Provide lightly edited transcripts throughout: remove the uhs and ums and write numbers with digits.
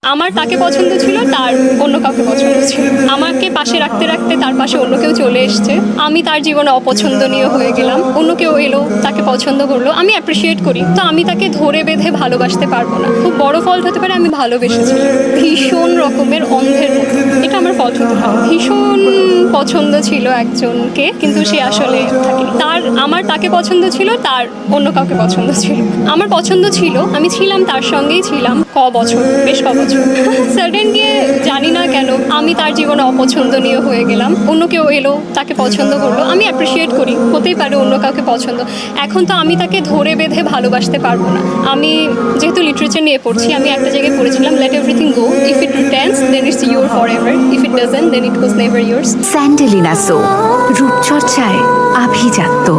আমার তাকে পছন্দ ছিল, তার অন্য কাউকে পছন্দ ছিল। আমাকে পাশে রাখতে রাখতে তার পাশে অন্য কেউ চলে এসছে। আমি তার জীবনে অপছন্দনীয় হয়ে গেলাম। অন্য কেউ এলো, তাকে পছন্দ করলো, আমি অ্যাপ্রিসিয়েট করি, তো আমি তাকে ধরে বেঁধে ভালোবাসতে পারবো না। খুব বড় ফল্ট হতে পারে আমি ভালোবেসেছিলাম ভীষণ রকমের অন্ধের মতো, এটা আমার ফল্ট হতে পারে। ভীষণ পছন্দ ছিল একজনকে, কিন্তু সে আসলে থাকেনি। আমার তাকে পছন্দ ছিল, তার অন্য কাউকে পছন্দ ছিল। আমার পছন্দ ছিল, আমি ছিলাম, তার সঙ্গেই ছিলাম বেশ ক বছর। সাডেন গিয়ে জানি না কেন আমি তার জীবনে অপছন্দনীয় হয়ে গেলাম। অন্য কেউ এলো, তাকে পছন্দ করলো, আমি অ্যাপ্রিসিয়েট করি, হতেই পারে অন্য কাউকে পছন্দ। এখন তো আমি তাকে ধরে বেঁধে ভালোবাসতে পারবো না। আমি যেহেতু লিটারেচার নিয়ে পড়ছি, আমি একটা জায়গায় পড়েছিলাম, let everything go, if it returns then it's your forever, if it doesn't then it was never years. স্যান্ডেলিনা সো, রূপচর্চায় আভিজাত্য।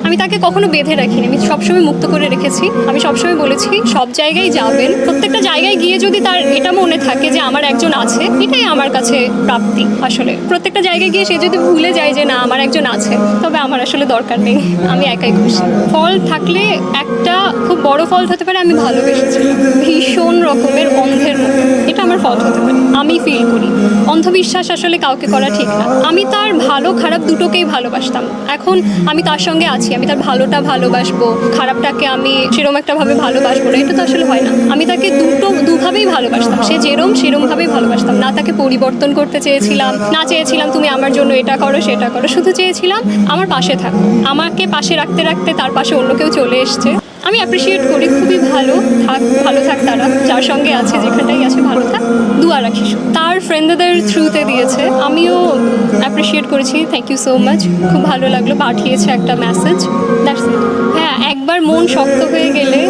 আমি তাকে কখনো বেঁধে রাখিনি, আমি সবসময় মুক্ত করে রেখেছি। আমি সবসময় বলেছি সব জায়গায় যাবেন, প্রত্যেকটা জায়গায় গিয়ে যদি তার এটা মনে থাকে যে আমার একজন আছে, এটাই আমার কাছে প্রাপ্তি। আসলে প্রত্যেকটা জায়গায় গিয়ে সে যদি ভুলে যায় যে না আমার একজন আছে, তবে আমার আসলে দরকার নেই, আমি একাই খুশি। ফল থাকলে একটা খুব বড় ফল হতে পারে আমি ভালোবেসেছিলাম ভীষণ রকমের অন্ধের মতো, এটা আমার ফল হতে পারে। আমি ফিল করি অন্ধবিশ্বাস আসলে কাউকে করা ঠিক না। আমি তার ভালো খারাপ দুটোকেই ভালোবাসতাম। এখন আমি তার সঙ্গে আছি, আমি তার ভালোটা ভালোবাসবো, খারাপটাকে আমি সেরম একটা ভাবে ভালোবাসবো না, এটা তো আসলে হয় না। আমি তাকে দুভাবেই ভালোবাসতাম, সে সেরমভাবেই ভালোবাসতাম না। তাকে পরিবর্তন করতে চেয়েছিলাম না, চেয়েছিলাম তুমি আমার জন্য এটা করো সেটা করো, শুধু চেয়েছিলাম আমার পাশে থাকো। আমাকে পাশে রাখতে রাখতে তার পাশে অন্য কেউ চলে এসছে। আমি অ্যাপ্রিসিয়েট করি, খুবই ভালো থাক তারা, যার সঙ্গে আছে যেখানটাই আছে ভালো থাক, দুয়া রাখি। তার ফ্রেন্ডদের থ্রুতে দিয়েছে, আমিও অ্যাপ্রিসিয়েট করেছি, থ্যাংক ইউ সো মাচ, খুব ভালো লাগলো, পাঠিয়েছে একটা মেসেজ, দ্যাটস ইট। হ্যাঁ, একবার মন শক্ত হয়ে গেলে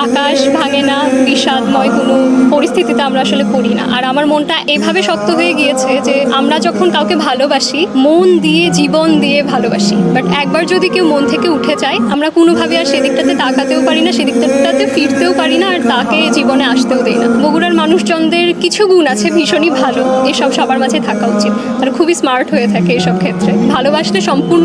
আকাশ ভাঙে না, বিষাদময় কোনো পরিস্থিতিতে আমরা আসলে পড়ি না। আর আমার মনটা এভাবে শক্ত হয়ে গিয়েছে যে আমরা যখন কাউকে ভালোবাসি, মন দিয়ে জীবন দিয়ে ভালোবাসি, বাট একবার যদি কেউ মন থেকে উঠে যায়, আমরা কোনোভাবে আর সেদিকটাতে তাকাতেও পারি না, সেদিকটাতে ফিরতেও পারি না, আর তাকে জীবনে আসতেও দেয় না। বগুড়ার মানুষজনদের কিছু গুণ আছে ভীষণই ভালো, এসব সবার মাঝে থাকা উচিত। তারা খুবই স্মার্ট হয়ে থাকে এসব ক্ষেত্রে, ভালোবাসলে সম্পূর্ণ